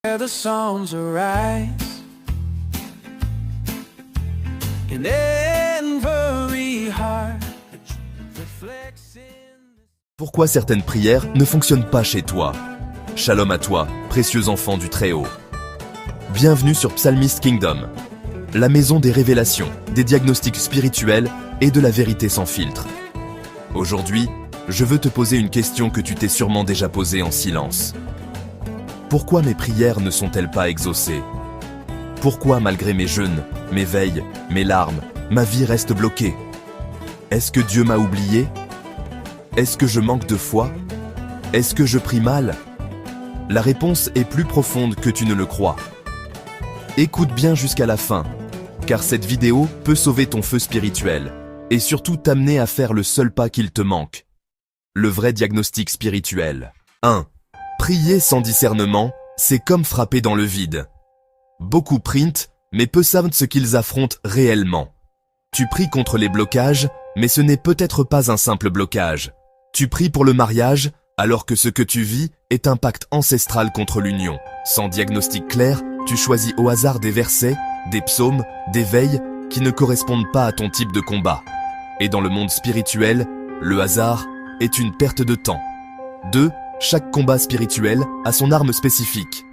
The songs arise in every heart reflects in... Pourquoi certaines prières ne fonctionnent pas chez toi? Shalom à toi, précieux enfant du Très-Haut. Bienvenue sur Psalmist Kingdom, la maison des révélations, des diagnostics spirituels et de la vérité sans filtre. Aujourd'hui, je veux te poser une question que tu t'es sûrement déjà posée en silence. Pourquoi mes prières ne sont-elles pas exaucées? Pourquoi, malgré mes jeûnes, mes veilles, mes larmes, ma vie reste bloquée? Est-ce que Dieu m'a oublié? Est-ce que je manque de foi? Est-ce que je prie mal? La réponse est plus profonde que tu ne le crois. Écoute bien jusqu'à la fin, car cette vidéo peut sauver ton feu spirituel et surtout t'amener à faire le seul pas qu'il te manque. Le vrai diagnostic spirituel. 1. Prier sans discernement, c'est comme frapper dans le vide. Beaucoup prient, mais peu savent ce qu'ils affrontent réellement. Tu pries contre les blocages, mais ce n'est peut-être pas un simple blocage. Tu pries pour le mariage, alors que ce que tu vis est un pacte ancestral contre l'union. Sans diagnostic clair, tu choisis au hasard des versets, des psaumes, des veilles qui ne correspondent pas à ton type de combat. Et dans le monde spirituel, le hasard est une perte de temps. 2. Chaque combat spirituel a son arme spécifique.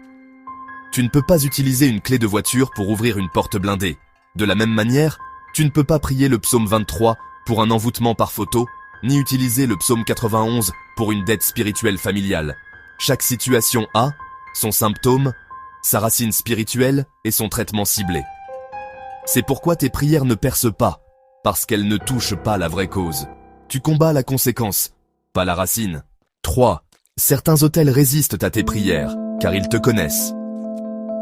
Tu ne peux pas utiliser une clé de voiture pour ouvrir une porte blindée. De la même manière, tu ne peux pas prier le psaume 23 pour un envoûtement par photo, ni utiliser le psaume 91 pour une dette spirituelle familiale. Chaque situation a son symptôme, sa racine spirituelle et son traitement ciblé. C'est pourquoi tes prières ne percent pas, parce qu'elles ne touchent pas la vraie cause. Tu combats la conséquence, pas la racine. 3. Certains autels résistent à tes prières, car ils te connaissent.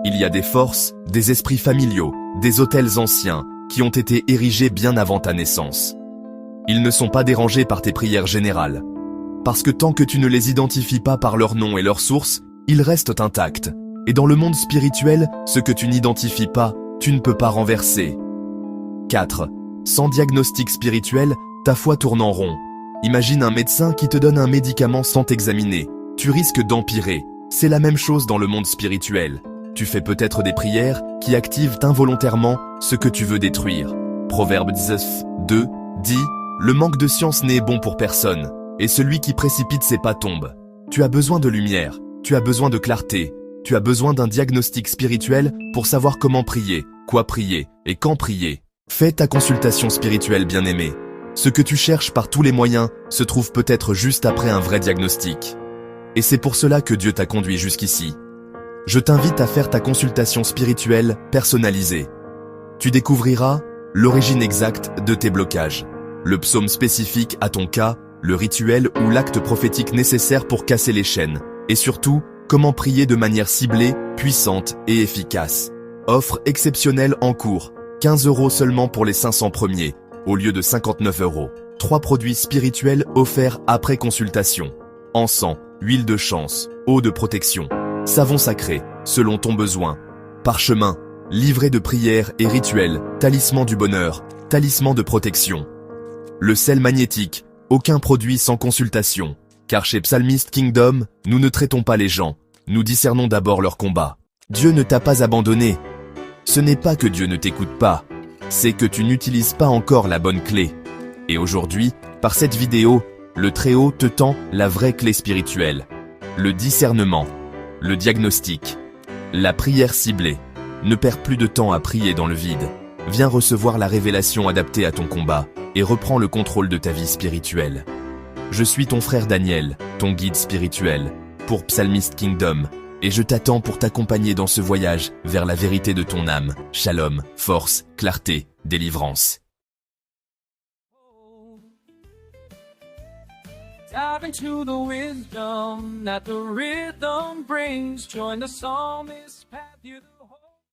Il y a des forces, des esprits familiaux, des autels anciens, qui ont été érigés bien avant ta naissance. Ils ne sont pas dérangés par tes prières générales. Parce que tant que tu ne les identifies pas par leur nom et leur source, ils restent intacts. Et dans le monde spirituel, ce que tu n'identifies pas, tu ne peux pas renverser. 4. Sans diagnostic spirituel, ta foi tourne en rond. Imagine un médecin qui te donne un médicament sans t'examiner. Tu risques d'empirer. C'est la même chose dans le monde spirituel. Tu fais peut-être des prières qui activent involontairement ce que tu veux détruire. Proverbe 19:2 dit « Le manque de science n'est bon pour personne, et celui qui précipite ses pas tombe. » Tu as besoin de lumière, tu as besoin de clarté, tu as besoin d'un diagnostic spirituel pour savoir comment prier, quoi prier et quand prier. Fais ta consultation spirituelle, bien-aimé. Ce que tu cherches par tous les moyens se trouve peut-être juste après un vrai diagnostic. Et c'est pour cela que Dieu t'a conduit jusqu'ici. Je t'invite à faire ta consultation spirituelle personnalisée. Tu découvriras l'origine exacte de tes blocages, le psaume spécifique à ton cas, le rituel ou l'acte prophétique nécessaire pour casser les chaînes, et surtout, comment prier de manière ciblée, puissante et efficace. Offre exceptionnelle en cours, 15 € seulement pour les 500 premiers, au lieu de 59 €. 3 produits spirituels offerts après consultation. Encens, huile de chance, eau de protection, savon sacré, selon ton besoin. Parchemin, livret de prières et rituels, talisman du bonheur, talisman de protection. Le sel magnétique, aucun produit sans consultation. Car chez Psalmist Kingdom, nous ne traitons pas les gens, nous discernons d'abord leur combat. Dieu ne t'a pas abandonné. Ce n'est pas que Dieu ne t'écoute pas, c'est que tu n'utilises pas encore la bonne clé. Et aujourd'hui, par cette vidéo, le Très-Haut te tend la vraie clé spirituelle. Le discernement, le diagnostic, la prière ciblée. Ne perds plus de temps à prier dans le vide. Viens recevoir la révélation adaptée à ton combat et reprends le contrôle de ta vie spirituelle. Je suis ton frère Daniel, ton guide spirituel, pour Psalmist Kingdom, et je t'attends pour t'accompagner dans ce voyage vers la vérité de ton âme. Shalom, force, clarté, délivrance. Dive into the wisdom that the rhythm brings. Join the psalmist path.